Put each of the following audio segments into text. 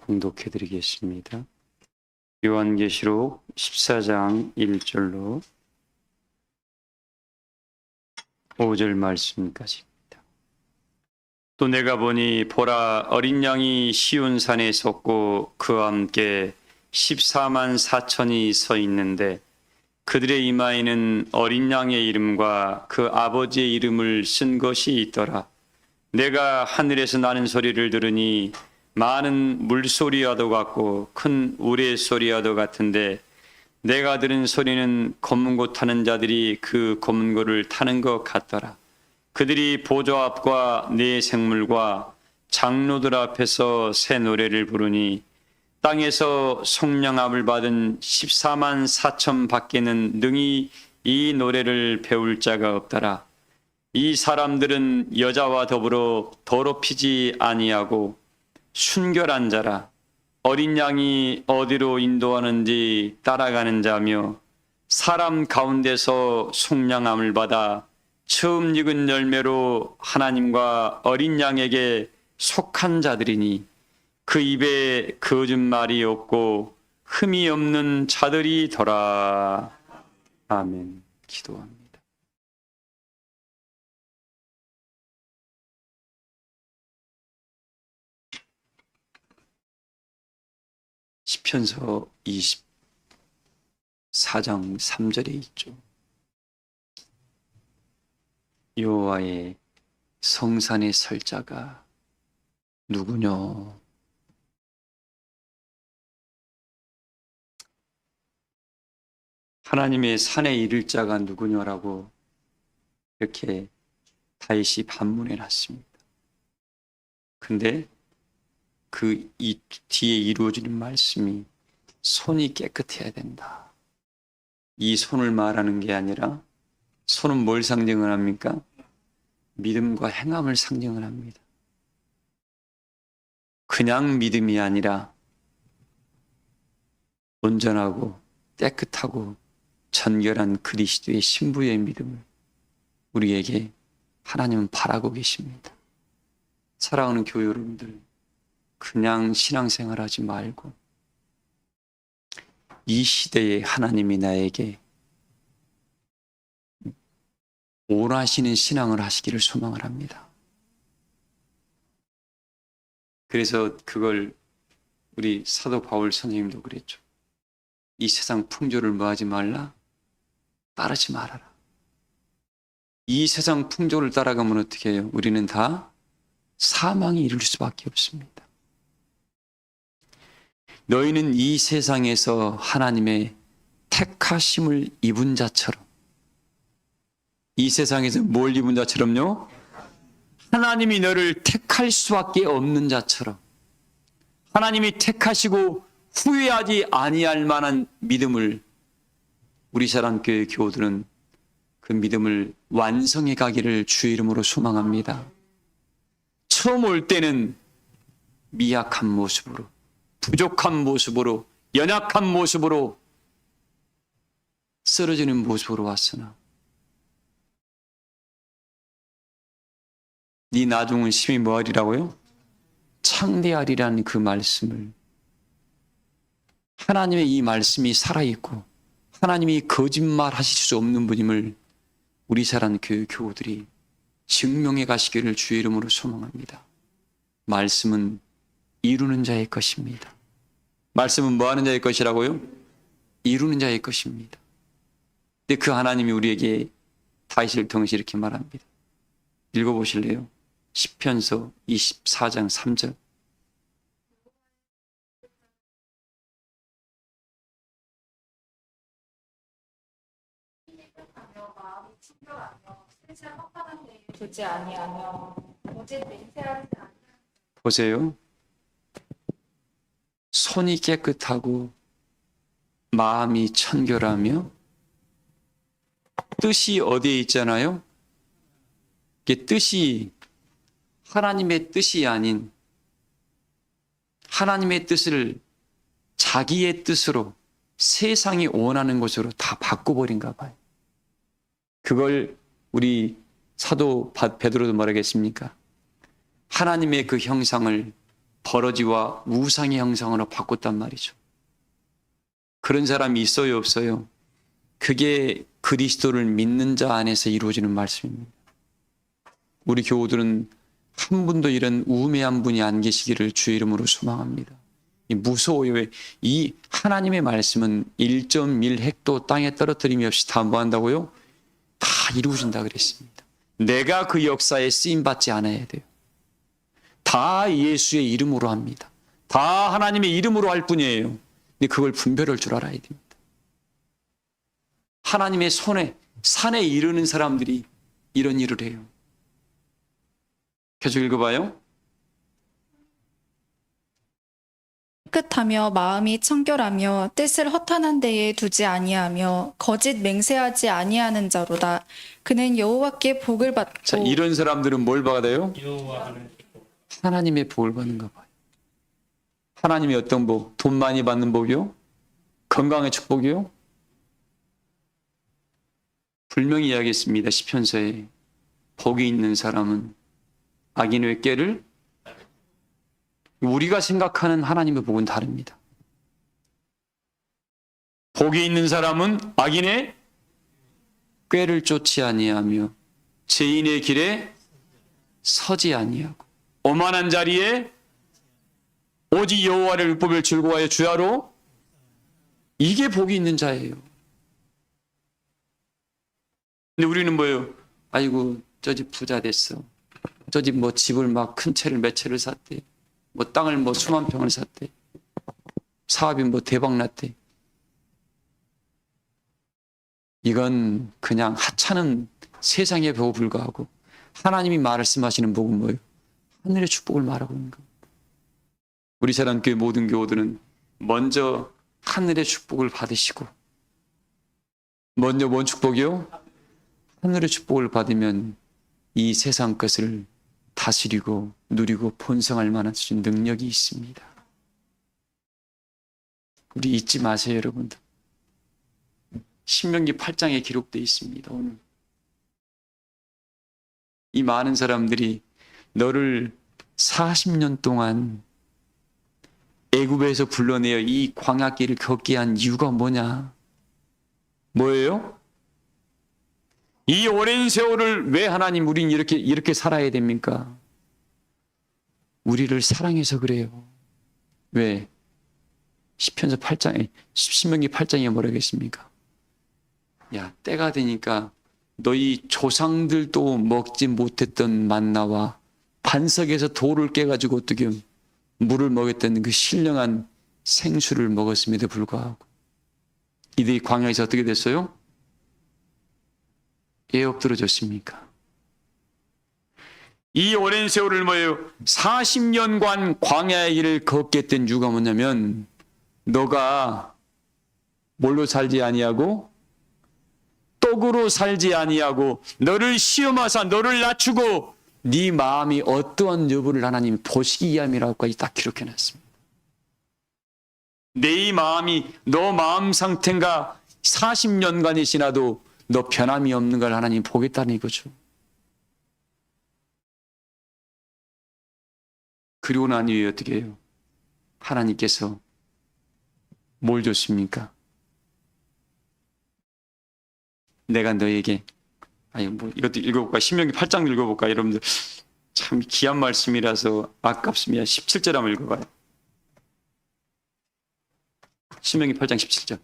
봉독해 드리겠습니다. 요한계시록 14장 1절로 5절 말씀까지입니다. 또 내가 보니 보라, 어린 양이 시온 산에 섰고 그와 함께 14만 4천이 서 있는데 그들의 이마에는 어린 양의 이름과 그 아버지의 이름을 쓴 것이 있더라. 내가 하늘에서 나는 소리를 들으니 많은 물소리와도 같고 큰 우레소리와도 같은데 내가 들은 소리는 검은고 타는 자들이 그 검은고를 타는 것 같더라. 그들이 보좌 앞과 네 생물과 장로들 앞에서 새 노래를 부르니 땅에서 속량함을 받은 14만 4천 밖에는 능히 이 노래를 배울 자가 없더라. 이 사람들은 여자와 더불어 더럽히지 아니하고 순결한 자라. 어린 양이 어디로 인도하는지 따라가는 자며 사람 가운데서 속량함을 받아 처음 익은 열매로 하나님과 어린 양에게 속한 자들이니 그 입에 거짓말이 없고 흠이 없는 자들이더라. 아멘. 기도합니다. 시편서 24장 3절에 있죠. 여호와의 성산에 설 자가 누구뇨? 하나님의 산에 이를 자가 누구냐라고 이렇게 다윗이 반문해 놨습니다. 근데 그 이 뒤에 이루어지는 말씀이 손이 깨끗해야 된다. 이 손을 말하는 게 아니라 손은 뭘 상징을 합니까? 믿음과 행함을 상징을 합니다. 그냥 믿음이 아니라 온전하고 깨끗하고 전결한 그리스도의 신부의 믿음을 우리에게 하나님은 바라고 계십니다. 사랑하는 교회 여러분들, 그냥 신앙생활 하지 말고 이 시대에 하나님이 나에게 원하시는 신앙을 하시기를 소망을 합니다. 그래서 그걸 우리 사도 바울 선생님도 그랬죠. 이 세상 풍조를 뭐하지 말라? 따르지 말아라. 이 세상 풍조를 따라가면 어떻게 해요? 우리는 다 사망에 이를 수밖에 없습니다. 너희는 이 세상에서 하나님의 택하심을 입은 자처럼, 이 세상에서 뭘 입은 자처럼요? 하나님이 너를 택할 수밖에 없는 자처럼, 하나님이 택하시고 후회하지 아니할 만한 믿음을 우리 사랑교회 교우들은 그 믿음을 완성해 가기를 주의 이름으로 소망합니다. 처음 올 때는 미약한 모습으로, 부족한 모습으로, 연약한 모습으로, 쓰러지는 모습으로 왔으나 네 나중은 심히 뭐하리라고요? 창대하리라는 그 말씀을, 하나님의 이 말씀이 살아있고 하나님이 거짓말 하실 수 없는 분임을 우리 사랑 교회 교우들이 증명해 가시기를 주의 이름으로 소망합니다. 말씀은 이루는 자의 것입니다. 말씀은 뭐 하는 자의 것이라고요? 이루는 자의 것입니다. 근데 그 하나님이 우리에게 다윗을 통해서 이렇게 말합니다. 읽어보실래요? 시편서 24장 3절. 두지 아니하며 오직 맹세하지 않으며. 보세요. 손이 깨끗하고 마음이 청결하며 뜻이 어디에 있잖아요? 이게 뜻이 하나님의 뜻이 아닌 하나님의 뜻을 자기의 뜻으로 세상이 원하는 것으로 다 바꿔버린가 봐요. 그걸 우리 사도 베드로도 뭐라겠습니까? 하나님의 그 형상을 버러지와 우상의 형상으로 바꿨단 말이죠. 그런 사람이 있어요, 없어요? 그게 그리스도를 믿는 자 안에서 이루어지는 말씀입니다. 우리 교우들은 한 분도 이런 우매한 분이 안 계시기를 주의 이름으로 소망합니다. 무서워요. 이 하나님의 말씀은 1.1헥도 땅에 떨어뜨림이 없이 다 뭐 한다고요? 다 이루어진다 그랬습니다. 내가 그 역사에 쓰임받지 않아야 돼요. 다 예수의 이름으로 합니다. 다 하나님의 이름으로 할 뿐이에요. 근데 그걸 분별할 줄 알아야 됩니다. 하나님의 손에 산에 이르는 사람들이 이런 일을 해요. 계속 읽어봐요. 깨끗하며 마음이 청결하며 뜻을 허탄한 데에 두지 아니하며 거짓 맹세하지 아니하는 자로다. 그는 여호와께 복을 받고. 자, 이런 사람들은 뭘 받아요? 하나님의 복을 받는가 봐요. 하나님의 어떤 복? 돈 많이 받는 복이요? 건강의 축복이요? 분명히 이야기했습니다. 시편서에 복이 있는 사람은 악인의 꾀를, 우리가 생각하는 하나님의 복은 다릅니다. 복이 있는 사람은 악인의 꾀를 쫓지 아니하며 죄인의 길에 서지 아니하고 오만한 자리에 오직 여호와의 율법을 즐거워하여 주야로, 이게 복이 있는 자예요. 근데 우리는 뭐예요? 아이고 저 집 부자 됐어. 저 집 뭐 집을 막 큰 채를 몇 채를 샀대. 뭐 땅을 뭐 수만 평을 샀대. 사업이 뭐 대박 났대. 이건 그냥 하찮은 세상의 복에 불과하고, 하나님이 말씀하시는 복은 뭐예요? 하늘의 축복을 말하고 있는 겁니다. 우리 사랑교회 모든 교우들은 먼저 하늘의 축복을 받으시고, 먼저 뭔 축복이요? 하늘의 축복을 받으면 이 세상 것을 다스리고 누리고 번성할 만한 수준 능력이 있습니다. 우리 잊지 마세요, 여러분들. 신명기 8장에 기록되어 있습니다. 오늘 이 많은 사람들이 너를 40년 동안 애굽에서 불러내어 이 광야길을 걷게 한 이유가 뭐냐? 뭐예요? 이 오랜 세월을 왜 하나님 우린 이렇게 살아야 됩니까? 우리를 사랑해서 그래요. 왜? 시편서 8장에, 신명기 8장에 뭐라고 했습니까? 야, 때가 되니까 너희 조상들도 먹지 못했던 만나와 반석에서 돌을 깨가지고 어떻게 물을 먹였던 그 신령한 생수를 먹었음에도 불구하고 이들이 광야에서 어떻게 됐어요? 왜 엎드러졌습니까? 이 오랜 세월을 뭐예요? 40년간 광야의 길을 걷게 했던 이유가 뭐냐면, 너가 뭘로 살지 아니하고 떡으로 살지 아니하고 너를 시험하사 너를 낮추고 네 마음이 어떠한 여부를 하나님이 보시기 위함이라고까지 딱 기록해놨습니다. 내 마음이, 너 마음 상태가 40년간이 지나도 너 변함이 없는 걸 하나님 보겠다는 이거죠. 그리고 난 이후에 어떻게 해요? 하나님께서 뭘 줬습니까? 내가 너에게, 아니 뭐 이것도 읽어볼까? 신명기 8장 읽어볼까? 여러분들 참 귀한 말씀이라서 아깝습니다. 17절 한번 읽어봐요. 신명기 8장 17절.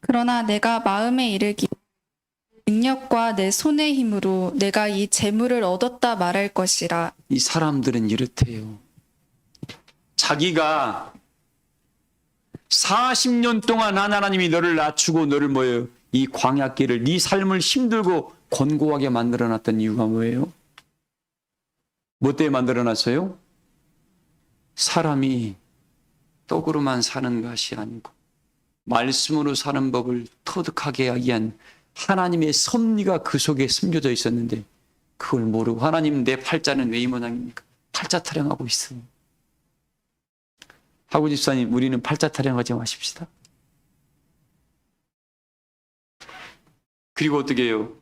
그러나 내가 마음에 이르기 능력과 내 손의 힘으로 내가 이 재물을 얻었다 말할 것이라. 이 사람들은 이렇대요. 자기가 40년 동안 하나님이 너를 낮추고 너를 뭐예요? 이 광야길을, 네 삶을 힘들고 곤고하게 만들어놨던 이유가 뭐예요? 뭐 때문에 만들어놨어요? 사람이 떡으로만 사는 것이 아니고 말씀으로 사는 법을 터득하게 하기 위한 하나님의 섭리가 그 속에 숨겨져 있었는데 그걸 모르고, 하나님 내 팔자는 왜 이 모양입니까? 팔자 타령하고 있어요. 하고 집사님, 우리는 팔자 타령하지 마십시다. 그리고 어떻게 해요?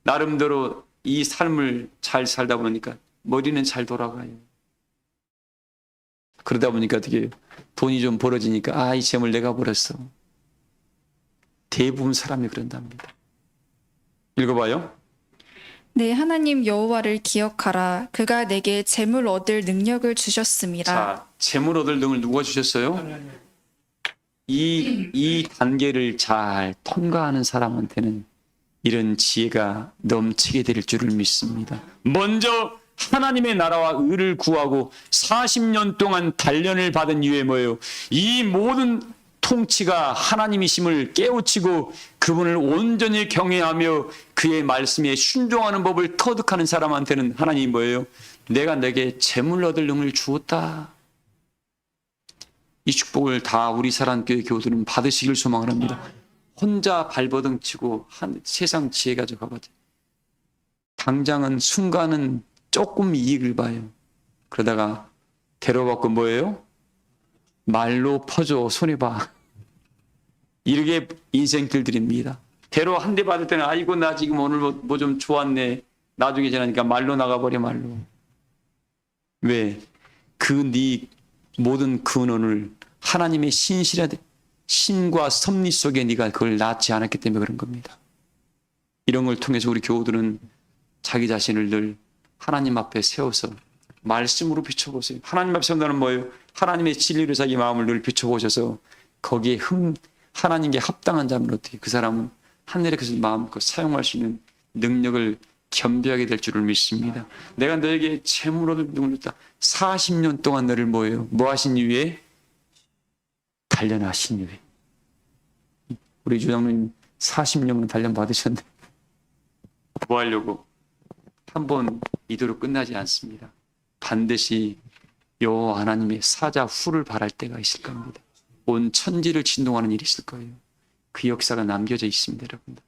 나름대로 이 삶을 잘 살다 보니까 머리는 잘 돌아가요. 그러다 보니까 어떻게 돈이 좀 벌어지니까 이 재물 내가 벌었어. 대부분 사람이 그런답니다. 읽어봐요. 네, 하나님 여호와를 기억하라. 그가 내게 재물 얻을 능력을 주셨습니다. 자, 재물 얻을 능을 누가 주셨어요? 이 단계를 잘 통과하는 사람한테는 이런 지혜가 넘치게 될 줄을 믿습니다. 먼저 하나님의 나라와 의를 구하고 40년 동안 단련을 받은 이유에 뭐예요? 이 모든 통치가 하나님이심을 깨우치고 그분을 온전히 경외하며 그의 말씀에 순종하는 법을 터득하는 사람한테는 하나님이 뭐예요? 내가 내게 재물 얻을 능을 주었다. 이 축복을 다 우리 사랑교회 교우들은 받으시길 소망을 합니다. 혼자 발버둥 치고 세상 지혜 가지고 가가지고 당장은 순간은 조금 이익을 봐요. 그러다가 데려받고 뭐예요? 말로 퍼줘 손해봐. 이렇게 인생길들입니다. 대로 한 대 받을 때는 아이고 나 지금 오늘 뭐 좀 좋았네. 나중에 지나니까 말로 나가버려 말로. 왜? 네 모든 근원을 하나님의 신과 섭리 속에 네가 그걸 낳지 않았기 때문에 그런 겁니다. 이런 걸 통해서 우리 교우들은 자기 자신을 늘 하나님 앞에 세워서 말씀으로 비춰보세요. 하나님 앞에 세운다는 뭐예요? 하나님의 진리로 자기 마음을 늘 비춰보셔서 거기에 하나님께 합당한 자면 어떻게 그 사람은 하늘의 것을 마음껏 사용할 수 있는 능력을 겸비하게 될 줄을 믿습니다. 내가 너에게 재물 얻을 능을 줬다. 40년 동안 너를 뭐예요? 뭐 하신 이유에? 단련하신 이유에. 우리 주장님 40년은 단련 받으셨네. 뭐 하려고? 한번 이대로 끝나지 않습니다. 반드시 여호와 하나님의 사자 후를 바랄 때가 있을 겁니다. 온 천지를 진동하는 일이 있을 거예요. 그 역사가 남겨져 있습니다, 여러분들.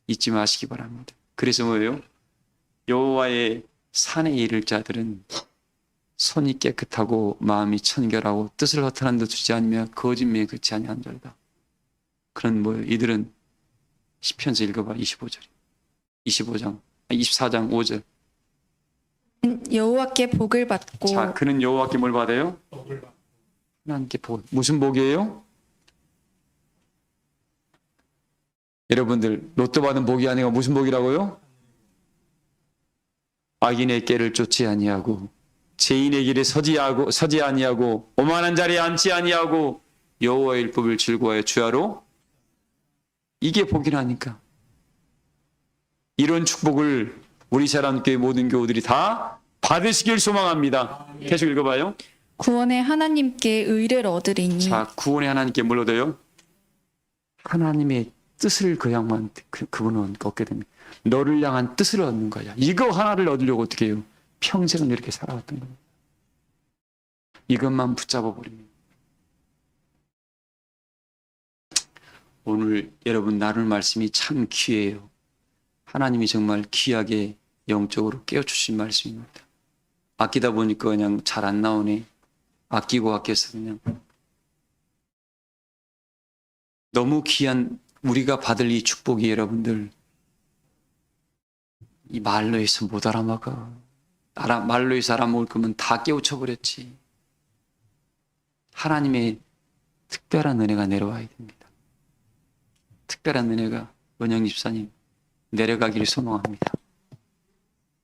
잊지 마시기 바랍니다. 그래서 뭐예요? 여호와의 산에 이를 자들은 손이 깨끗하고 마음이 천결하고 뜻을 허탄한 데 두지 않으며 거짓말에 그치 아니한 자다. 그런 뭐예요? 이들은 시편서 읽어봐 25장 24장 5절. 여호와께 복을 받고 자, 그는 여호와께 뭘 받아요? 하나님께 복. 무슨 복이에요? 여러분들 로또 받은 복이 아니고 무슨 복이라고요? 악인의 꾀를 쫓지 아니하고 죄인의 길에 서지 아니하고 오만한 자리에 앉지 아니하고 여호와의 율법을 즐거워하여 주야로. 이게 복이라니까. 이런 축복을 우리 사랑교회 모든 교우들이 다 받으시길 소망합니다. 계속 읽어봐요. 구원의 하나님께 의를 얻으리니. 자, 구원의 하나님께 뭘 얻어요? 하나님의 뜻을 그 양만 그분은 얻게 됩니다. 너를 향한 뜻을 얻는 거야. 이거 하나를 얻으려고 어떻게 해요? 평생을 이렇게 살아왔던 거예요. 이것만 붙잡아 버립니다. 오늘 여러분 나눌 말씀이 참 귀해요. 하나님이 정말 귀하게 영적으로 깨워주신 말씀입니다. 아끼다 보니까 그냥 잘 안 나오네. 아끼고 아껴서 그냥 너무 귀한 우리가 받을 이 축복이 여러분들 이 말로 해서 못 알아먹어. 말로 해서 알아먹을 거면 다 깨우쳐 버렸지. 하나님의 특별한 은혜가 내려와야 됩니다. 특별한 은혜가 원영 집사님 내려가기를 소망합니다.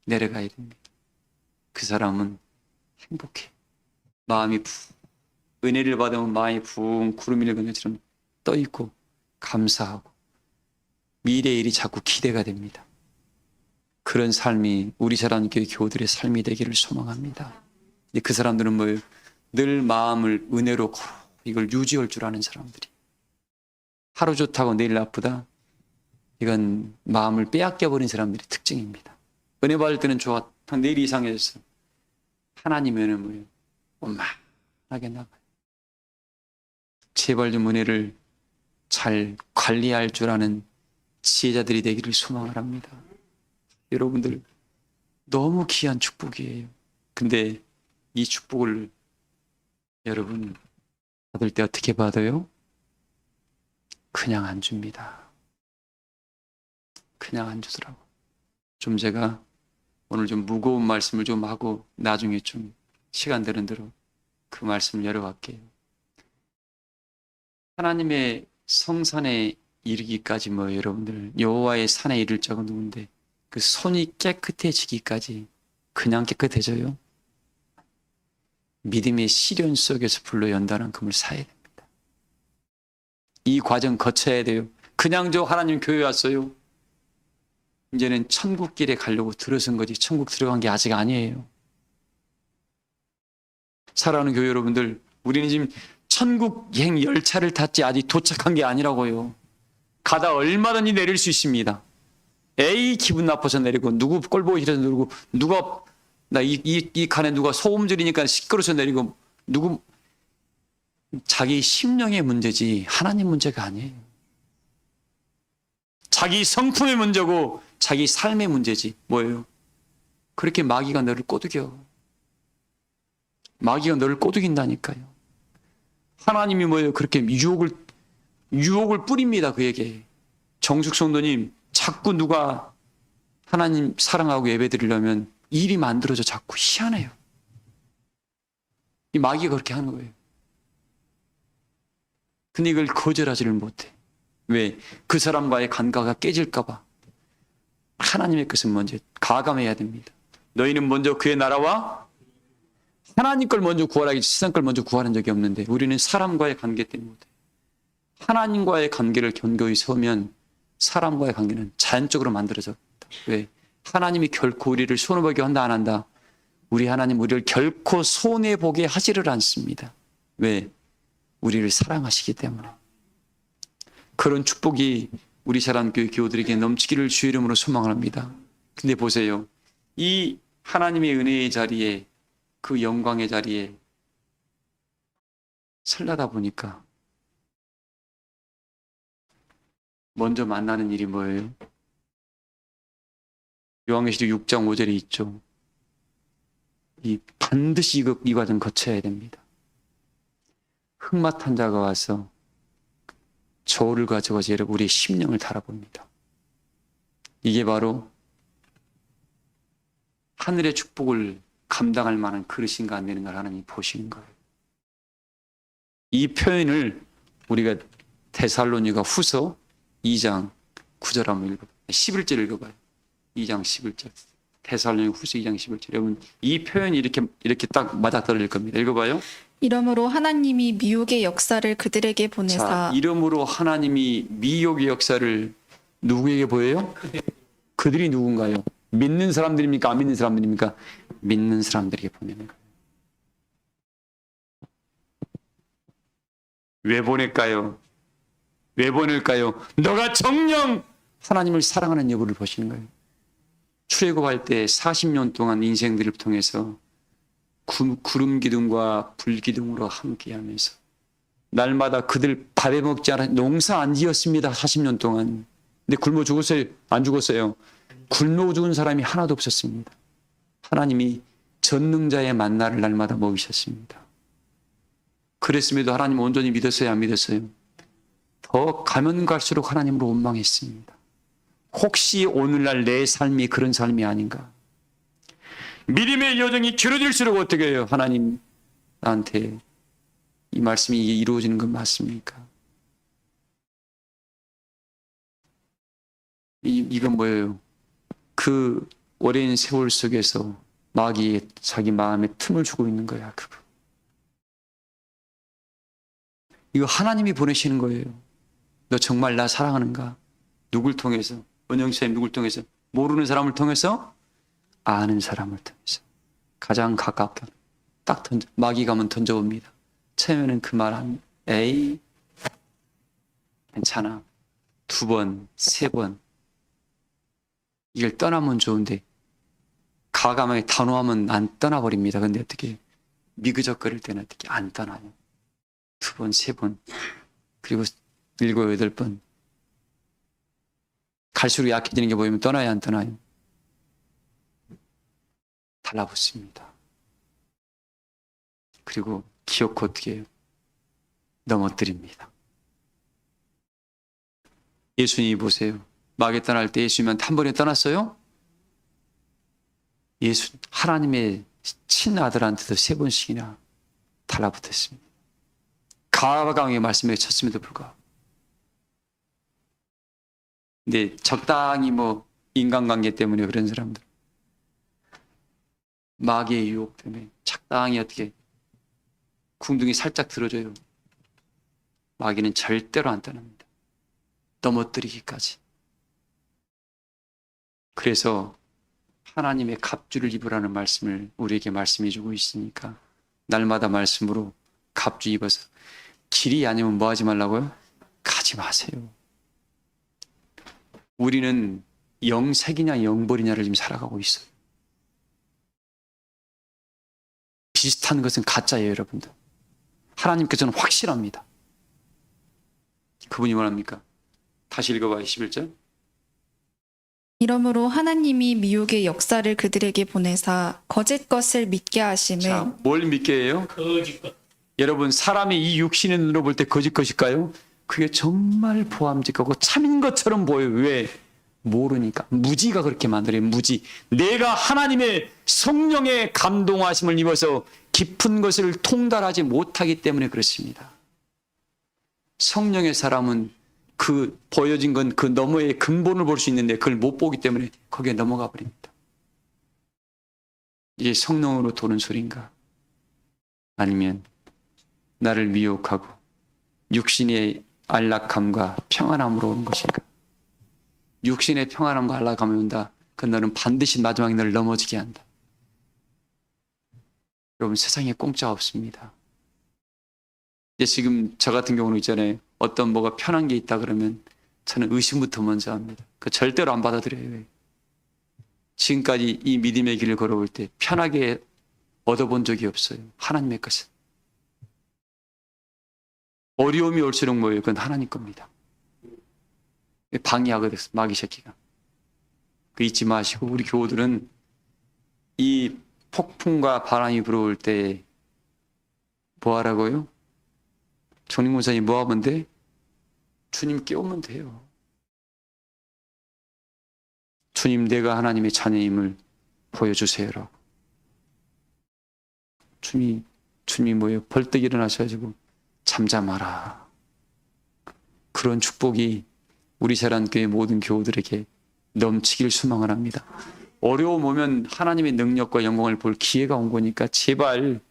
내려가야 됩니다. 그 사람은 행복해. 마음이 은혜를 받으면 마음이 붕 구름이 내리는 것처럼 떠있고 감사하고 미래의 일이 자꾸 기대가 됩니다. 그런 삶이 우리 사랑교회 교우들의 삶이 되기를 소망합니다. 그 사람들은 뭐예요? 늘 마음을 은혜로 이걸 유지할 줄 아는 사람들이. 하루 좋다고 내일 나쁘다. 이건 마음을 빼앗겨버린 사람들의 특징입니다. 은혜 받을 때는 좋아. 내일 이상해졌어. 하나님은 뭐예요? 원만하게 나가요. 제발 좀 은혜를 잘 관리할 줄 아는 지혜자들이 되기를 소망을 합니다. 여러분들 너무 귀한 축복이에요. 근데 이 축복을 여러분 받을 때 어떻게 받아요? 그냥 안 줍니다. 그냥 안 주더라고. 좀 제가 오늘 좀 무거운 말씀을 좀 하고 나중에 좀 시간 되는 대로 그 말씀을 열어갈게요. 하나님의 성산에 이르기까지 여러분들 여호와의 산에 이를 자가 누군데 그 손이 깨끗해지기까지 그냥 깨끗해져요? 믿음의 시련 속에서 불러 연단한 금을 사야 됩니다. 이 과정 거쳐야 돼요. 그냥 저 하나님 교회 왔어요. 이제는 천국 길에 가려고 들어선 거지 천국 들어간 게 아직 아니에요. 사랑하는 교회 여러분들, 우리는 지금 천국행 열차를 탔지 아직 도착한 게 아니라고요. 가다 얼마든지 내릴 수 있습니다. 에이 기분 나빠서 내리고 누구 꼴 보기 싫어서 내리고 누가 나 이 칸에 누가 소음 지르니까 시끄러워서 내리고 누구 자기 심령의 문제지 하나님 문제가 아니에요. 자기 성품의 문제고 자기 삶의 문제지 뭐예요? 그렇게 마귀가 너를 꼬드겨. 마귀가 너를 꼬드긴다니까요. 하나님이 뭐예요? 그렇게 유혹을 뿌립니다. 그에게. 정숙 성도님, 자꾸 누가 하나님 사랑하고 예배 드리려면 일이 만들어져 자꾸 희한해요. 이 마귀가 그렇게 하는 거예요. 근데 이걸 거절하지를 못해. 왜? 그 사람과의 관계가 깨질까 봐. 하나님의 것은 먼저 가감해야 됩니다. 너희는 먼저 그의 나라와 하나님 걸 먼저 구하라기 세상 걸 먼저 구하는 적이 없는데 우리는 사람과의 관계 때문에 못해. 하나님과의 관계를 견고히 세우면 사람과의 관계는 자연적으로 만들어졌다. 왜? 하나님이 결코 우리를 손해보게 한다 안 한다. 우리 하나님 우리를 결코 손해보게 하지를 않습니다. 왜? 우리를 사랑하시기 때문에. 그런 축복이 우리 사랑교회 교우들에게 넘치기를 주의 이름으로 소망합니다. 근데 보세요. 이 하나님의 은혜의 자리에 그 영광의 자리에 설라다 보니까 먼저 만나는 일이 뭐예요? 요한계시록 6장 5절에 있죠. 반드시 이 과정 거쳐야 됩니다. 흑마탄 자가 와서 저울을 가져가서 여러분 우리의 심령을 달아봅니다. 이게 바로 하늘의 축복을 감당할 만한 그릇인가 안 되는 걸 하나님이 보시는 거예요. 이 표현을 우리가 데살로니가 후서 2장 9절 한번 읽어봐요. 11절 읽어봐요. 2장 11절. 데살로니가 후서 2장 11절. 여러분 이 표현이 이렇게 딱 맞아떨어질 겁니다. 읽어봐요. 이러므로 하나님이 미혹의 역사를 그들에게 보내사 자, 이러므로 하나님이 미혹의 역사를 누구에게 보여요? 그들이 누군가요? 믿는 사람들입니까? 안 믿는 사람들입니까? 믿는 사람들에게 보내는 거예요. 왜 보낼까요? 왜 보낼까요? 너가 정녕 하나님을 사랑하는 여부를 보시는 거예요. 출애굽할 때 40년 동안 인생들을 통해서 구름 기둥과 불 기둥으로 함께하면서 날마다 그들 밥에 먹지 않아 농사 안 지었습니다. 40년 동안. 근데 굶어 죽었어요? 안 죽었어요? 굶어 죽은 사람이 하나도 없었습니다. 하나님이 전능자의 만나를 날마다 먹이셨습니다. 그랬음에도 하나님 온전히 믿었어요? 안 믿었어요? 더 가면 갈수록 하나님으로 원망했습니다. 혹시 오늘날 내 삶이 그런 삶이 아닌가? 믿음의 여정이 길어질수록 어떻게 해요? 하나님 나한테 이 말씀이 이루어지는 건 맞습니까? 이건 뭐예요? 그 오랜 세월 속에서 마귀의 자기 마음에 틈을 주고 있는 거야. 그거. 이거 하나님이 보내시는 거예요. 너 정말 나 사랑하는가? 누굴 통해서? 은영쌤 누굴 통해서? 모르는 사람을 통해서? 아는 사람을 통해서. 가장 가깝게 딱 마귀 가면 던져봅니다. 처음에는 그 말 한 에이 괜찮아. 2번, 3번 이걸 떠나면 좋은데 가감하게 단호하면 안 떠나버립니다. 근데 어떻게 미그적거릴 때는 어떻게 안 떠나요? 2번, 3번 그리고 7, 8번 갈수록 약해지는 게 보이면 떠나야 안 떠나요? 달라붙습니다. 그리고 기어코 어떻게 해요? 넘어뜨립니다. 예수님이 보세요. 마귀 떠날 때 예수님한테 한 번에 떠났어요? 하나님의 친아들한테도 3번씩이나 달라붙었습니다. 가방의 말씀에 쳤음에도 불구하고. 근데 적당히 뭐 인간관계 때문에 그런 사람들, 마귀의 유혹 때문에 적당히 어떻게 궁둥이 살짝 들어줘요. 마귀는 절대로 안 떠납니다. 넘어뜨리기까지. 그래서 하나님의 갑주를 입으라는 말씀을 우리에게 말씀해 주고 있으니까 날마다 말씀으로 갑주 입어서 길이 아니면 뭐 하지 말라고요? 가지 마세요. 우리는 영색이냐 영벌이냐를 지금 살아가고 있어요. 비슷한 것은 가짜예요, 여러분들. 하나님께서는 확실합니다. 그분이 뭐랍니까? 다시 읽어봐요, 11절. 이러므로 하나님이 미혹의 역사를 그들에게 보내사 거짓 것을 믿게 하심은 자, 뭘 믿게 해요? 거짓 것. 여러분, 사람이 이 육신의 눈으로 볼 때 거짓 것일까요? 그게 정말 보암직하고 참인 것처럼 보여요. 왜? 모르니까. 무지가 그렇게 만들어요. 무지. 내가 하나님의 성령의 감동하심을 입어서 깊은 것을 통달하지 못하기 때문에 그렇습니다. 성령의 사람은 그 보여진 건 그 너머의 근본을 볼 수 있는데 그걸 못 보기 때문에 거기에 넘어가 버립니다. 이게 성령으로 도는 소리인가? 아니면 나를 미혹하고 육신의 안락함과 평안함으로 오는 것인가? 육신의 평안함과 안락함이 온다. 그 너는 반드시 마지막에 너를 넘어지게 한다. 여러분, 세상에 공짜 없습니다. 지금 저 같은 경우는 있잖아요. 어떤 뭐가 편한 게 있다 그러면 저는 의심부터 먼저 합니다. 그 절대로 안 받아들여요. 왜? 지금까지 이 믿음의 길을 걸어올 때 편하게 얻어본 적이 없어요. 하나님의 것은. 어려움이 올수록 뭐예요? 그건 하나님 겁니다. 방해하거든, 마귀 새끼가. 그 잊지 마시고 우리 교우들은 이 폭풍과 바람이 불어올 때 뭐 하라고요? 종림 목사님 뭐 하면 돼? 주님 깨우면 돼요. 주님, 내가 하나님의 자녀임을 보여주세요라고. 주님이 뭐예요? 벌떡 일어나셔가지고 잠잠하라. 그런 축복이 우리 세란교회 모든 교우들에게 넘치길 소망을 합니다. 어려움 오면 하나님의 능력과 영광을 볼 기회가 온 거니까 제발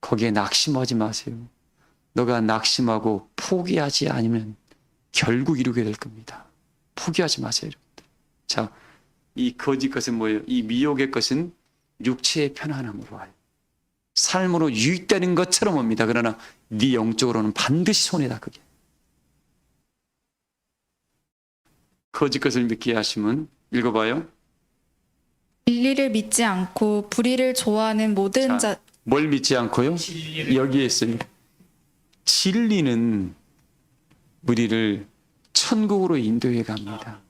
거기에 낙심하지 마세요. 너가 낙심하고 포기하지 않으면 결국 이루게 될 겁니다. 포기하지 마세요. 여러분들. 자, 이 거짓 것은 뭐예요? 이 미혹의 것은 육체의 편안함으로 와요. 삶으로 유익되는 것처럼 옵니다. 그러나 네 영적으로는 반드시 손해다, 그게. 거짓 것을 믿게 하심은 읽어봐요. 진리를 믿지 않고 불의를 좋아하는 모든 자 뭘 믿지 않고요? 진리를. 여기에 있어요. 진리는 우리를 천국으로 인도해 갑니다.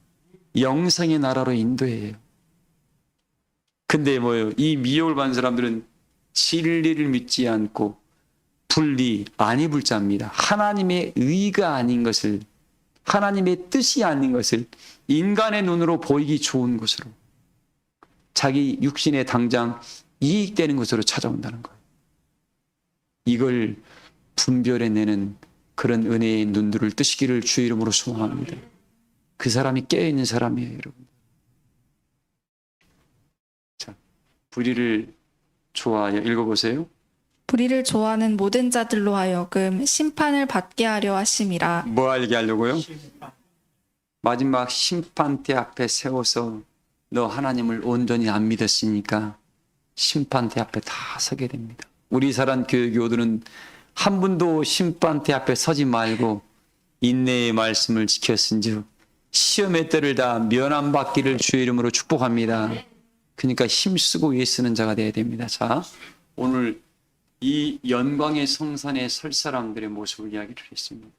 영생의 나라로 인도해요. 근데 뭐예요? 이 미혹을 받는 사람들은 진리를 믿지 않고 불리, 아니 불자입니다. 하나님의 의가 아닌 것을, 하나님의 뜻이 아닌 것을 인간의 눈으로 보이기 좋은 것으로, 자기 육신에 당장 이익되는 것으로 찾아온다는 거예요. 이걸 분별해내는 그런 은혜의 눈들을 뜨시기를 주의 이름으로 소망합니다. 그 사람이 깨어있는 사람이에요, 여러분. 자, 불의를 좋아하여 읽어보세요. 불의를 좋아하는 모든 자들로 하여금 심판을 받게 하려 하심이라. 뭐 알게 하려고요? 심판. 마지막 심판대 앞에 세워서 너 하나님을 온전히 안 믿었으니까 심판대 앞에 다 서게 됩니다. 우리 사란 교회교우들은 한 분도 심판대 앞에 서지 말고 인내의 말씀을 지켰은즉 시험의 때를 다 면함받기를 주의 이름으로 축복합니다. 그러니까 힘쓰고 예쓰는 자가 되어야 됩니다. 자, 오늘 이 영광의 성산에 설 사람들의 모습을 이야기를 했습니다.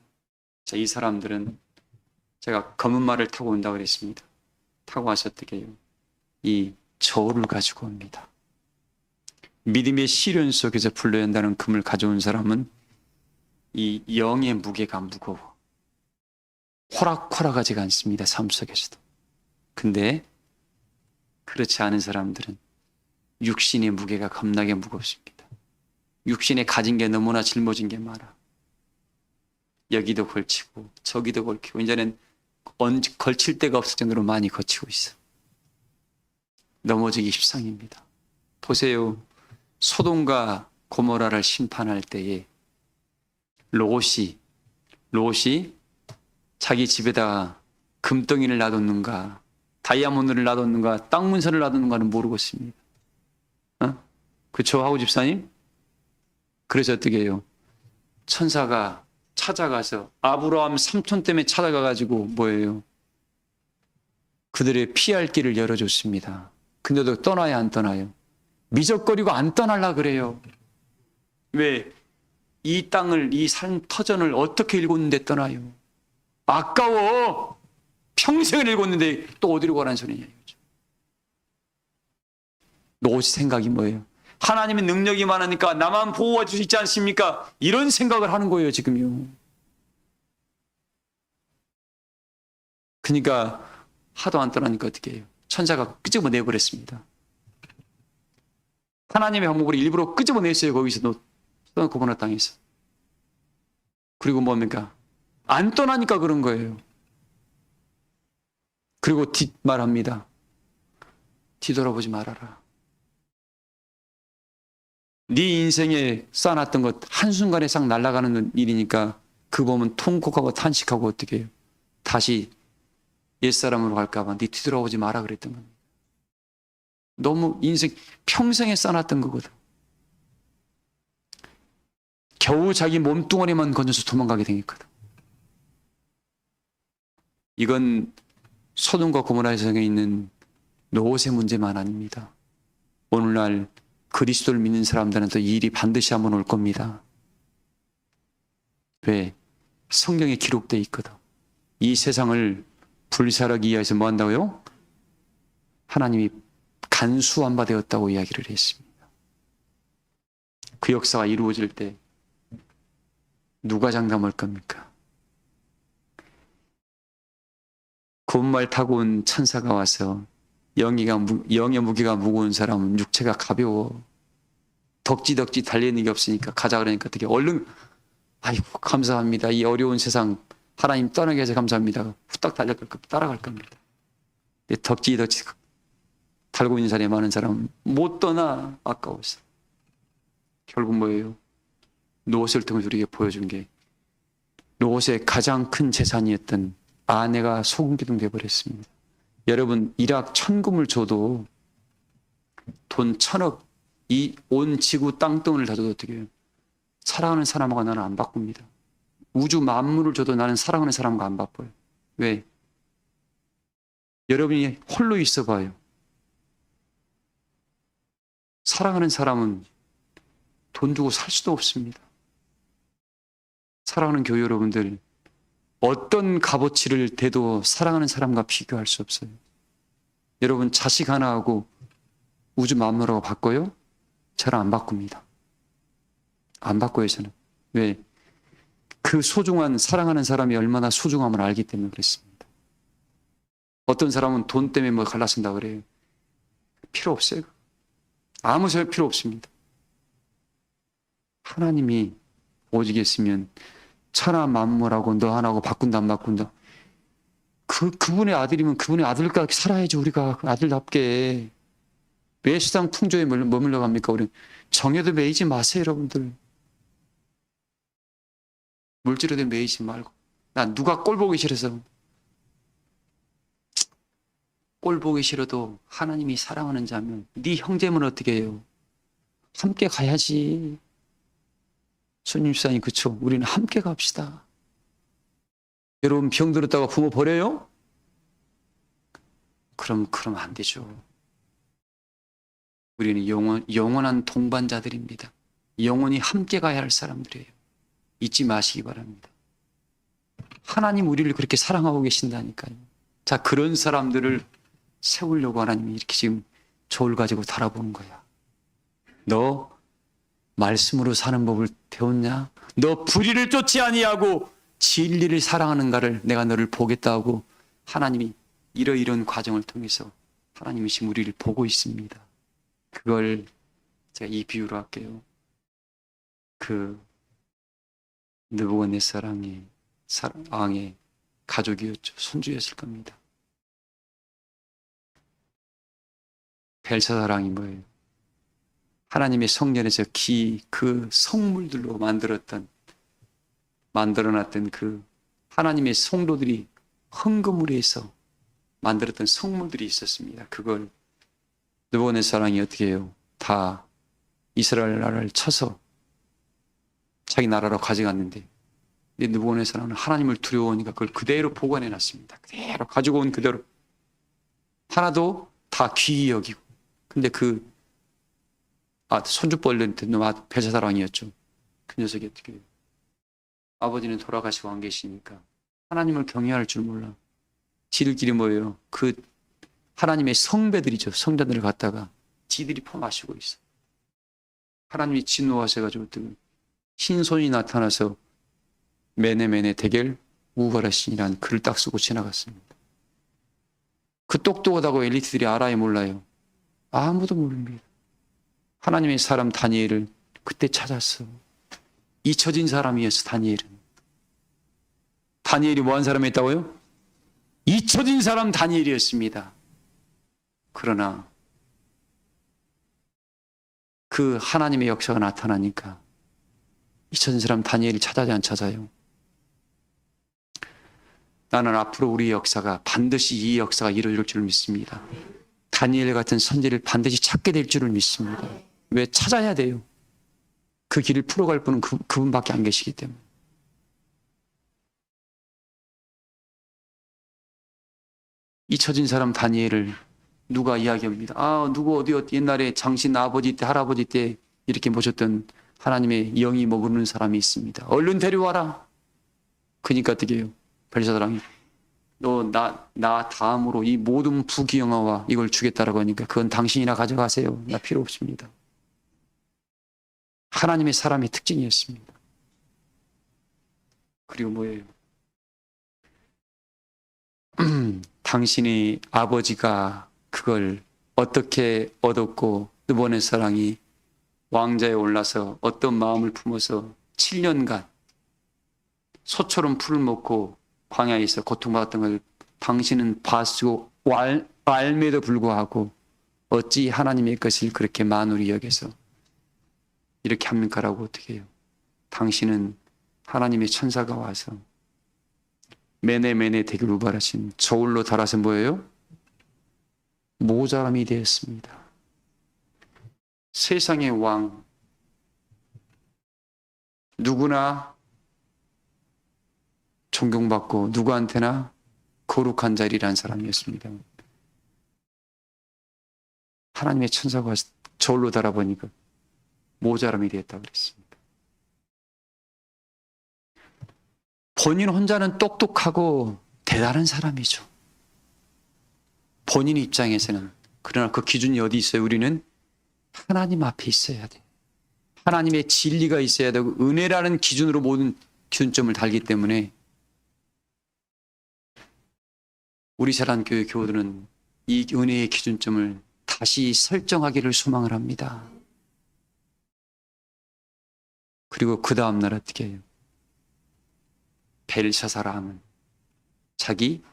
자, 이 사람들은 제가 검은 말을 타고 온다고 그랬습니다. 타고 와서 어떻게 해요? 이 저울을 가지고 옵니다. 믿음의 시련 속에서 불러야 한다는 금을 가져온 사람은 이 영의 무게가 무거워. 호락호락하지가 않습니다. 삶 속에서도. 근데 그렇지 않은 사람들은 육신의 무게가 겁나게 무겁습니다. 육신에 가진 게 너무나 짊어진 게 많아. 여기도 걸치고 저기도 걸치고 이제는 걸칠 데가 없을 정도로 많이 거치고 있어. 넘어지기 십상입니다. 보세요. 소돔과 고모라를 심판할 때에 롯이 자기 집에다가 금덩이를 놔뒀는가 다이아몬드를 놔뒀는가 땅 문서를 놔뒀는가는 모르겠습니다. 그쵸 하우 집사님? 그래서 어떻게 해요? 천사가 찾아가서 아브라함 삼촌 때문에 찾아가가지고 뭐예요? 그들의 피할 길을 열어줬습니다. 근데도 떠나야 안 떠나요? 미적거리고 안 떠날라 그래요. 왜? 이 땅을, 이 산 터전을 어떻게 읽었는데 떠나요? 아까워! 평생을 읽었는데 또 어디로 가라는 소리냐 이거죠. 롯이 생각이 뭐예요? 하나님의 능력이 많으니까 나만 보호해 줄 수 있지 않습니까? 이런 생각을 하는 거예요 지금요. 그러니까 하도 안 떠나니까 어떻게 해요? 천사가 끄집어내버렸습니다. 하나님의 방법으로 일부러 끄집어냈어요. 거기서 고모라 땅에서. 그리고 뭡니까? 안 떠나니까 그런 거예요. 그리고 말합니다. 뒤돌아보지 말아라. 네 인생에 쌓아놨던 것 한순간에 싹 날아가는 일이니까 그 보면 통곡하고 탄식하고 어떻게 해요? 다시 옛사람으로 갈까 봐 네 뒤돌아보지 마라 그랬던 겁니다. 너무 인생 평생에 쌓아놨던 거거든. 겨우 자기 몸뚱어리만 건져서 도망가게 되겠거든. 이건 소돔과 고모라에 있는 롯의 문제만 아닙니다. 오늘날 그리스도를 믿는 사람들한테 이 일이 반드시 한번 올 겁니다. 왜? 성경에 기록되어 있거든. 이 세상을 불살하기 위해서 뭐 한다고요? 하나님이 간수한 바 되었다고 이야기를 했습니다. 그 역사가 이루어질 때 누가 장담할 겁니까? 곰말 타고 온 천사가 와서 영의 무게가 무거운 사람은 육체가 가벼워. 덕지덕지 달리는 게 없으니까 가자 그러니까 어떻게 얼른 아이고 감사합니다. 이 어려운 세상 하나님 떠나게 해서 감사합니다. 후딱 달려갈 겁니다. 따라갈 겁니다. 근데 덕지덕지 달고 있는 사람이 많은 사람은 못 떠나 아까워서. 결국 뭐예요? 롯을 통해서 우리에게 보여준 게 롯의 가장 큰 재산이었던 아내가 소금기둥 되어버렸습니다. 여러분 1억 1000금을 줘도 돈 1000억 이 온 지구 땅덩을 다 줘도 어떻게 해요? 사랑하는 사람하고 나는 안 바꿉니다. 우주 만물을 줘도 나는 사랑하는 사람과 안 바꿔요. 왜? 여러분이 홀로 있어 봐요. 사랑하는 사람은 돈 주고 살 수도 없습니다. 사랑하는 교회 여러분들 어떤 값어치를 대도 사랑하는 사람과 비교할 수 없어요. 여러분 자식 하나하고 우주 만물하고 바꿔요? 저는 안 바꿉니다. 안 바꿔요 저는. 왜? 그 소중한 사랑하는 사람이 얼마나 소중함을 알기 때문에 그렇습니다. 어떤 사람은 돈 때문에 뭐 갈라진다 그래요. 필요 없어요. 아무 소용 필요 없습니다. 하나님이 오직 있으면 천하 만물하고 너 하나하고 바꾼다 안 바꾼다. 그분의 아들이면 그분의 아들과 살아야지 우리가 아들답게. 왜 세상 풍조에 머물러 갑니까? 우리 정에도 매이지 마세요 여러분들. 물질에도 매이지 말고. 난 누가 꼴 보기 싫어서. 꼴 보기 싫어도 하나님이 사랑하는 자면 네 형제면 어떻게 해요? 함께 가야지. 손님 집사님 그쵸? 우리는 함께 갑시다. 여러분 병 들었다가 부모 버려요? 그럼 안 되죠. 우리는 영원한 동반자들입니다. 영원히 함께 가야 할 사람들이에요. 잊지 마시기 바랍니다. 하나님 우리를 그렇게 사랑하고 계신다니까요. 자, 그런 사람들을 세우려고 하나님이 이렇게 지금 저울 가지고 달아보는 거야. 너 말씀으로 사는 법을 배웠냐? 너 불의를 쫓지 아니하고 진리를 사랑하는가를 내가 너를 보겠다 하고 하나님이 이런 과정을 통해서 하나님이 지금 우리를 보고 있습니다. 그걸 제가 이 비유로 할게요. 그 느부갓네살 왕의 가족이었죠. 손주였을 겁니다. 벨사살 왕이 뭐예요? 하나님의 성전에서 그 성물들로 만들어놨던 그 하나님의 성도들이 헌금을 해서 만들었던 성물들이 있었습니다. 그걸 느부갓네살 왕이 어떻게 해요? 다 이스라엘 나라를 쳐서 자기 나라로 가져갔는데, 느부갓네살 왕은 하나님을 두려워하니까 그걸 그대로 보관해 놨습니다. 그대로 가지고 온 그대로 하나도 다 귀히 여기고. 근데 손주뻘한테 벨사살 왕이었죠. 그 녀석이 어떻게 해요? 아버지는 돌아가시고 안 계시니까 하나님을 경외할 줄 몰라. 지들끼리 뭐예요? 그 하나님의 성배들이죠. 성자들을 갖다가 지들이 퍼마시고 있어. 하나님이 진노하셔가지고 흰손이 나타나서 메네메네 대겔 우가라신이라는 글을 딱 쓰고 지나갔습니다. 그 똑똑하다고 엘리트들이 알아요, 몰라요? 아무도 모릅니다. 하나님의 사람 다니엘을 그때 찾았어. 잊혀진 사람이었어. 다니엘이 뭐한 사람이었다고요? 잊혀진 사람 다니엘이었습니다. 그러나 그 하나님의 역사가 나타나니까 잊혀진 사람 다니엘을 찾아야 안 찾아요? 나는 앞으로 우리 역사가 반드시 이 역사가 이루어질 줄 믿습니다. 다니엘 같은 선지를 반드시 찾게 될 줄을 믿습니다. 왜? 찾아야 돼요. 그 길을 풀어갈 분은 그분밖에 안 계시기 때문에. 잊혀진 사람 다니엘을 누가 이야기합니다. 누구 어디 옛날에 장신 아버지 때 할아버지 때 이렇게 모셨던 하나님의 영이 머무르는 사람이 있습니다. 얼른 데려와라. 그러니까 어떻게 해요? 벨사살왕이 나 다음으로 이 모든 부귀영화와 이걸 주겠다라고 하니까 그건 당신이나 가져가세요. 나 필요 없습니다. 하나님의 사람의 특징이었습니다. 그리고 뭐예요? 당신의 아버지가 그걸 어떻게 얻었고 느부갓네살 왕이 왕자에 올라서 어떤 마음을 품어서 7년간 소처럼 풀을 먹고 광야에서 고통받았던 걸 당신은 봤고 알매도 불구하고 어찌 하나님의 것을 그렇게 만우리 여겨서 이렇게 합니까라고 어떻게 해요? 당신은 하나님의 천사가 와서 메네메네 대길 우발하신 저울로 달아서 뭐예요? 모자람이 되었습니다. 세상의 왕 누구나 존경받고 누구한테나 거룩한 자리라는 사람이었습니다. 하나님의 천사가 와서 저울로 달아보니까 모자람이 되었다고 그랬습니다. 본인 혼자는 똑똑하고 대단한 사람이죠. 본인 입장에서는. 그러나 그 기준이 어디 있어요? 우리는 하나님 앞에 있어야 돼. 하나님의 진리가 있어야 되고 은혜라는 기준으로 모든 기준점을 달기 때문에 우리 사랑교회 교우들은 이 은혜의 기준점을 다시 설정하기를 소망을 합니다. 그리고 그 다음날 어떻게 해요? 벨사살 왕은 자기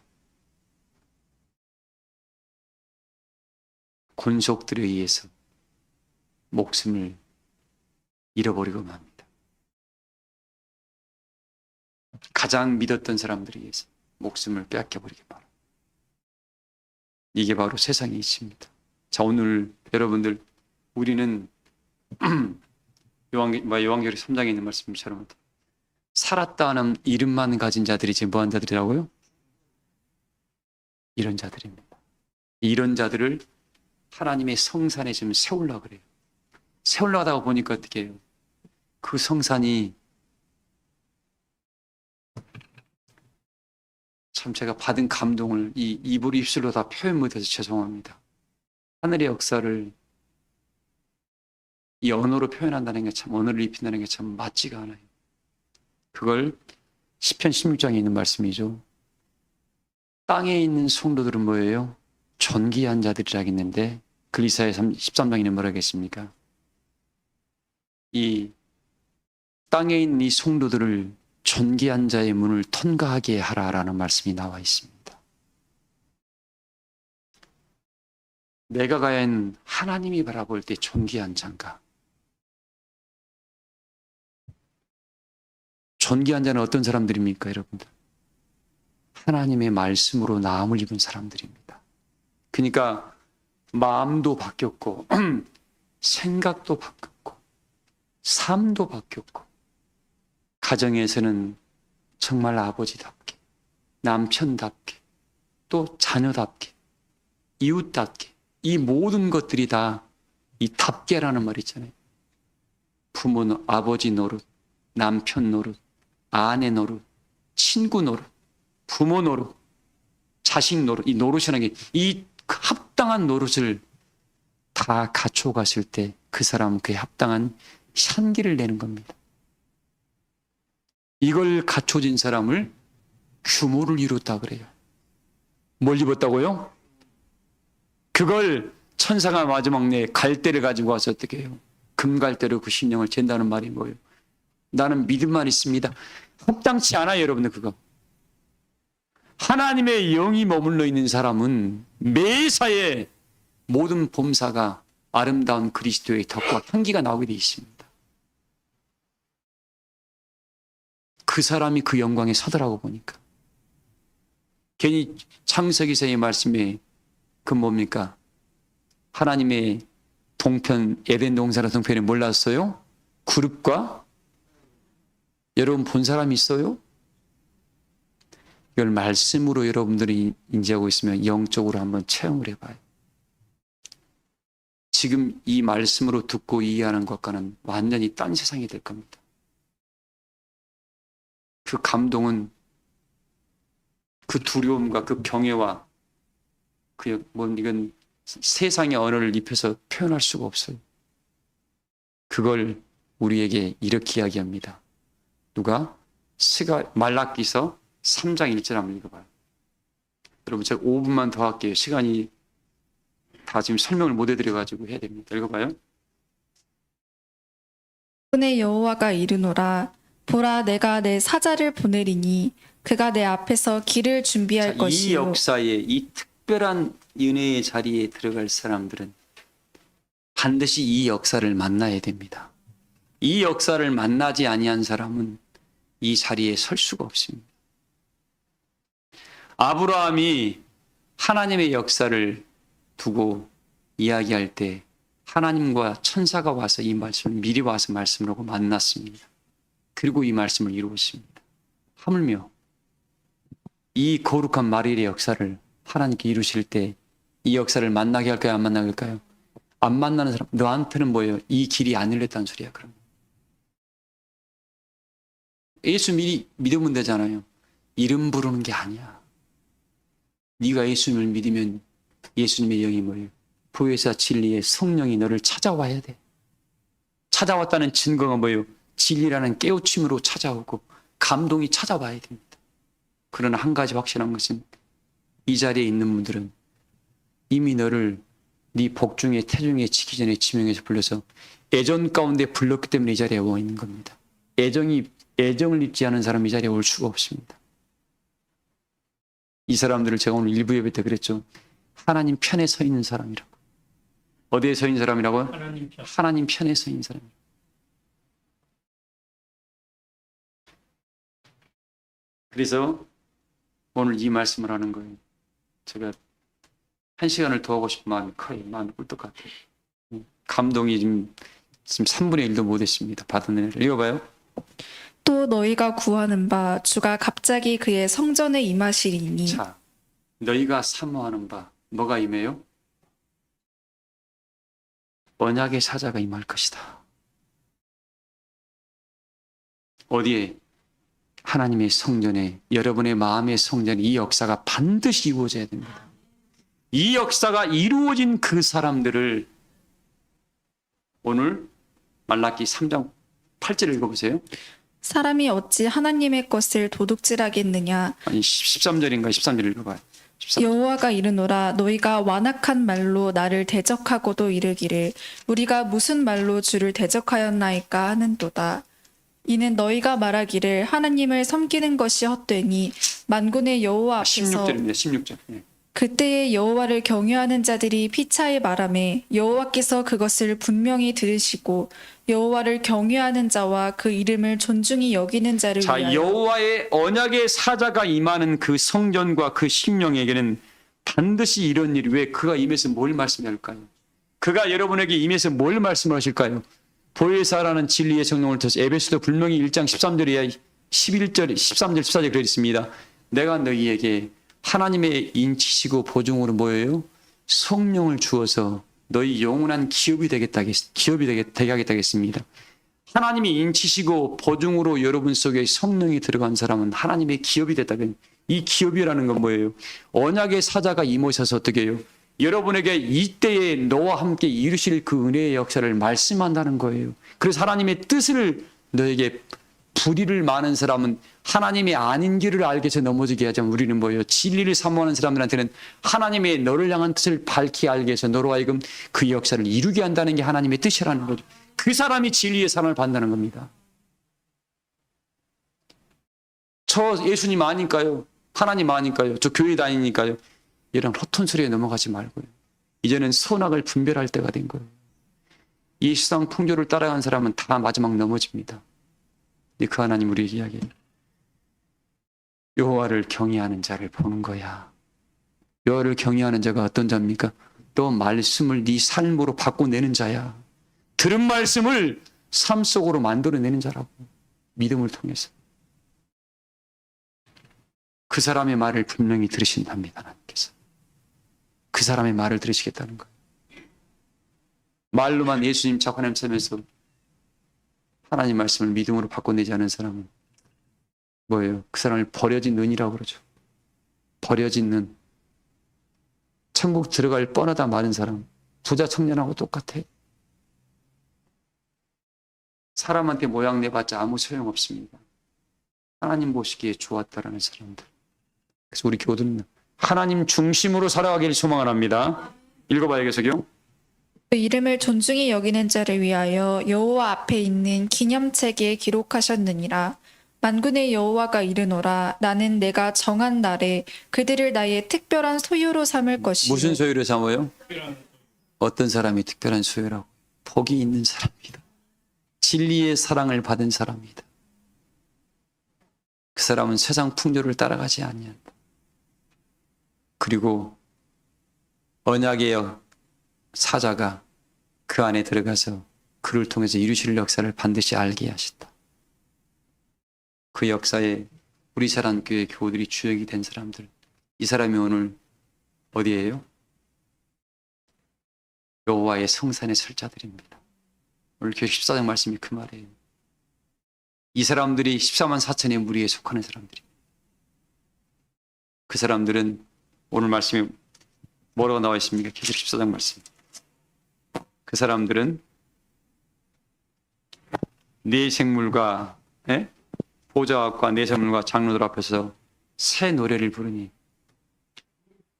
권속들에 의해서 목숨을 잃어버리고 맙니다. 가장 믿었던 사람들에 의해서 목숨을 빼앗겨버리게 말합니다. 이게 바로 세상의 이치입니다. 자, 오늘 여러분들 우리는 요한계시록 3장에 있는 말씀처럼 살았다 하는 이름만 가진 자들이 지금 뭐한 자들이라고요? 이런 자들입니다. 이런 자들을 하나님의 성산에 지금 세우려고 그래요. 세우려고 하다가 보니까 어떻게 해요? 그 성산이 참 제가 받은 감동을 이 입으로 입술로 다 표현 못해서 죄송합니다. 하늘의 역사를 이 언어로 표현한다는 게 참, 언어를 입힌다는 게 참 맞지가 않아요. 그걸 시편 16장에 있는 말씀이죠. 땅에 있는 성도들은 뭐예요? 존귀한 자들이라 했는데 그 이사야 13장에는 뭐라 하겠습니까? 이 땅에 있는 이 성도들을 존귀한 자의 문을 통과하게 하라라는 말씀이 나와 있습니다. 내가 과연 하나님이 바라볼 때 존귀한 자인가? 존귀한 자는 어떤 사람들입니까, 여러분들? 하나님의 말씀으로 나음을 입은 사람들입니다. 그러니까 마음도 바뀌었고 생각도 바뀌었고 삶도 바뀌었고 가정에서는 정말 아버지답게 남편답게 또 자녀답게 이웃답게 이 모든 것들이 다 이 답게라는 말 있잖아요. 부모 아버지 노릇, 남편 노릇, 아내 노릇, 친구 노릇, 부모 노릇, 자식 노릇, 이 노릇이라는 게 이 합당한 노릇을 다 갖춰갔을 때 그 사람은 그에 합당한 향기를 내는 겁니다. 이걸 갖춰진 사람을 규모를 이뤘다 그래요. 뭘 입었다고요? 그걸 천사가 마지막 내 갈대를 가지고 와서 어떻게 해요? 금갈대로 그 심령을 잰다는 말이 뭐예요? 나는 믿음만 있습니다. 합당치 않아요, 여러분들 그거. 하나님의 영이 머물러 있는 사람은 매사에 모든 범사가 아름다운 그리스도의 덕과 향기가 나오게 되어 있습니다. 그 사람이 그 영광에 서더라고 보니까. 괜히 창세기서의 말씀에 그 뭡니까? 하나님의 동편, 에덴 동산의 동편에 몰랐어요? 그룹과 여러분 본 사람이 있어요? 이걸 말씀으로 여러분들이 인지하고 있으면 영적으로 한번 체험을 해봐요. 지금 이 말씀으로 듣고 이해하는 것과는 완전히 딴 세상이 될 겁니다. 그 감동은 그 두려움과 그 경외와 이건 세상의 언어를 입혀서 표현할 수가 없어요. 그걸 우리에게 이렇게 이야기합니다. 누가? 말라기서 3장 1절 한번 읽어봐요. 여러분 제가 5분만 더 할게요. 시간이 다 지금 설명을 못 해드려가지고 해야 됩니다. 읽어봐요. 분의 여호와가 이르노라 보라 내가 내 사자를 보내리니 그가 내 앞에서 길을 준비할 이 것이요 역사에 이 특별한 은혜의 자리에 들어갈 사람들은 반드시 이 역사를 만나야 됩니다. 이 역사를 만나지 아니한 사람은 이 자리에 설 수가 없습니다. 아브라함이 하나님의 역사를 두고 이야기할 때 하나님과 천사가 와서 이 말씀을 미리 와서 말씀을 하고 만났습니다. 그리고 이 말씀을 이루었습니다. 하물며 이 거룩한 마리아의 역사를 하나님께 이루실 때 이 역사를 만나게 할까요? 안 만나게 할까요? 안 만나는 사람, 너한테는 뭐예요? 이 길이 안 열렸다는 소리야, 그럼. 예수 믿으면 되잖아요. 이름 부르는 게 아니야. 네가 예수님을 믿으면 예수님의 영이 뭐예요? 보혜사 진리의 성령이 너를 찾아와야 돼. 찾아왔다는 증거가 뭐예요? 진리라는 깨우침으로 찾아오고 감동이 찾아와야 됩니다. 그러나 한 가지 확실한 것은 이 자리에 있는 분들은 이미 너를 네 복중에 태중에 지기 전에 지명해서 불러서 애정 가운데 불렀기 때문에 이 자리에 와 있는 겁니다. 애정을 입지 않은 사람이 이 자리에 올 수가 없습니다. 이 사람들을 제가 오늘 일부 예배 때 그랬죠. 하나님 편에 서 있는 사람이라고. 어디에 서 있는 사람이라고요? 하나님 편에 서 있는 사람. 그래서 오늘 이 말씀을 하는 거예요. 제가 1시간을 더 하고 싶은 마음이 커요. 마음이 꿀떡 같아요. 감동이 지금 3분의 1도 못했습니다. 받은 은혜를 읽어봐요. 또 너희가 구하는 바 주가 갑자기 그의 성전에 임하시리니 자, 너희가 사모하는 바 뭐가 임해요? 언약의 사자가 임할 것이다. 어디에? 하나님의 성전에, 여러분의 마음의 성전에 이 역사가 반드시 이루어져야 됩니다. 이 역사가 이루어진 그 사람들을 오늘 말라기 3장 8절을 읽어보세요. 사람이 어찌 하나님의 것을 도둑질하겠느냐 아니 13절인가 13절 읽어봐요. 13절. 여호와가 이르노라 너희가 완악한 말로 나를 대적하고도 이르기를 우리가 무슨 말로 주를 대적하였나이까 하는도다. 이는 너희가 말하기를 하나님을 섬기는 것이 헛되니 만군의 여호와 앞에서 16절입니다. 16절. 예. 그때에 여호와를 경유하는 자들이 피차에 말하매 여호와께서 그것을 분명히 들으시고 여호와를 경유하는 자와 그 이름을 존중히 여기는 자를 자, 위하여 여호와의 언약의 사자가 임하는 그 성전과 그 심령에게는 반드시 이런 일이, 왜 그가 임해서 뭘 말씀할까요? 그가 여러분에게 임해서 뭘 말씀하실까요? 보혜사라는 진리의 성령을 통해서 에베소도 분명히 1장 13절이야 11절, 13절, 14절 그러 있습니다. 내가 너희에게 하나님의 인치시고 보증으로 뭐예요? 성령을 주어서 너희 영원한 기업이 되게 하겠다겠습니다. 하나님이 인치시고 보증으로 여러분 속에 성령이 들어간 사람은 하나님의 기업이 됐다. 이 기업이라는 건 뭐예요? 언약의 사자가 임하셔서 어떻게 해요? 여러분에게 이때에 너와 함께 이루실 그 은혜의 역사를 말씀한다는 거예요. 그래서 하나님의 뜻을 너에게, 불의를 많은 사람은 하나님이 아닌 길을 알게 해서 넘어지게 하자면, 우리는 뭐예요? 진리를 사모하는 사람들한테는 하나님의 너를 향한 뜻을 밝히 알게 해서 너로 하여금 그 역사를 이루게 한다는 게 하나님의 뜻이라는 거죠. 그 사람이 진리의 삶을 받는다는 겁니다. 저 예수님 아니까요? 하나님 아니까요? 저 교회 다니니까요? 이런 허튼 소리에 넘어가지 말고요. 이제는 선악을 분별할 때가 된 거예요. 이 세상 풍조를 따라간 사람은 다 마지막 넘어집니다. 그 하나님 우리에게 이야기해요. 여호와를 경외하는 자를 보는 거야. 여호와를 경외하는 자가 어떤 자입니까? 또 말씀을 네 삶으로 바꿔내는 자야. 들은 말씀을 삶 속으로 만들어내는 자라고. 믿음을 통해서. 그 사람의 말을 분명히 들으신답니다. 하나님께서. 그 사람의 말을 들으시겠다는 거예요. 말로만 예수님 하나님 삶에서 하나님 말씀을 믿음으로 바꿔내지 않은 사람은 뭐예요? 그 사람을 버려진 눈이라고 그러죠. 버려진 눈. 천국 들어갈 뻔하다 마는 사람. 부자 청년하고 똑같아. 사람한테 모양 내봤자 아무 소용없습니다. 하나님 보시기에 좋았다라는 사람들. 그래서 우리 교도는 하나님 중심으로 살아가기를 소망을 합니다. 읽어봐요, 계속요. 그 이름을 존중히 여기는 자를 위하여 여호와 앞에 있는 기념책에 기록하셨느니라. 만군의 여호와가 이르노라. 나는 내가 정한 날에 그들을 나의 특별한 소유로 삼을 것이요. 무슨 소유로 삼아요? 어떤 사람이 특별한 소유라고? 복이 있는 사람입니다. 진리의 사랑을 받은 사람입니다. 그 사람은 세상 풍조를 따라가지 아니한다. 그리고 언약의 사자가 그 안에 들어가서 그를 통해서 이루실 역사를 반드시 알게 하신다. 그 역사에 우리 사랑교회 교우들이 주역이 된 사람들, 이 사람이 오늘 어디예요? 여호와의 성산에 설 자들입니다. 오늘 교회 14장 말씀이 그 말이에요. 이 사람들이 14만 4천의 무리에 속하는 사람들입니다. 그 사람들은 오늘 말씀에 뭐라고 나와 있습니까? 계속 14장 말씀. 그 사람들은 네 생물과 보좌 앞과 네 생물과 장로들 앞에서 새 노래를 부르니.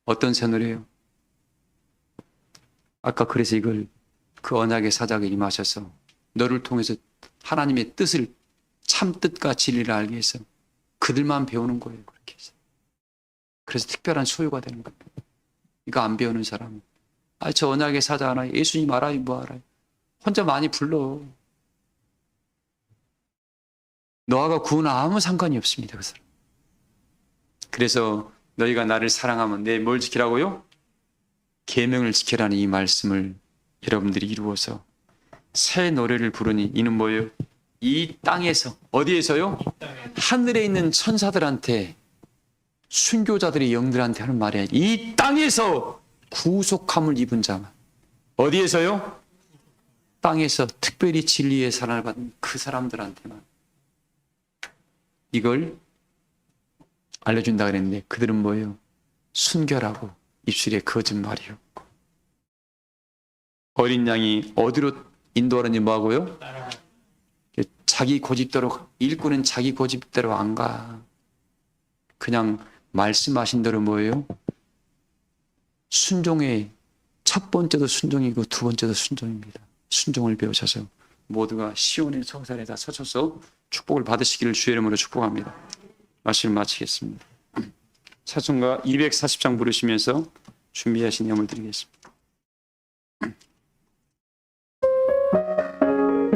어떤 새 노래요? 아까 그래서 이걸 그 언약의 사자가 임하셔서 너를 통해서 하나님의 뜻을, 참 뜻과 진리를 알게 해서 그들만 배우는 거예요. 그렇게 해서. 그래서 특별한 소유가 되는 겁니다. 이거 안 배우는 사람은 저 언약의 사자 하나, 예수님 알아요, 뭐 알아요. 혼자 많이 불러. 너하고 구원 아무 상관이 없습니다. 그 사람. 그래서 너희가 나를 사랑하면 내 뭘 지키라고요? 계명을 지키라는 이 말씀을 여러분들이 이루어서 새 노래를 부르니. 이는 뭐예요? 이 땅에서, 어디에서요? 하늘에 있는 천사들한테, 순교자들의 영들한테 하는 말이에요. 이 땅에서 구속함을 입은 자만. 어디에서요? 땅에서 특별히 진리의 사랑을 받은 그 사람들한테만 이걸 알려준다 그랬는데, 그들은 뭐예요? 순결하고 입술에 거짓말이 없고. 어린 양이 어디로 인도하는지 뭐하고요? 자기 고집대로, 일꾼은 자기 고집대로 안 가. 그냥 말씀하신 대로 뭐예요? 순종의 첫 번째도 순종이고 두 번째도 순종입니다. 순종을 배우셔서 모두가 시온의 성산에다 서셔서 축복을 받으시기를 주의 이름으로 축복합니다. 말씀을 마치겠습니다. 찬송가 240장 부르시면서 준비하신 예물 드리겠습니다.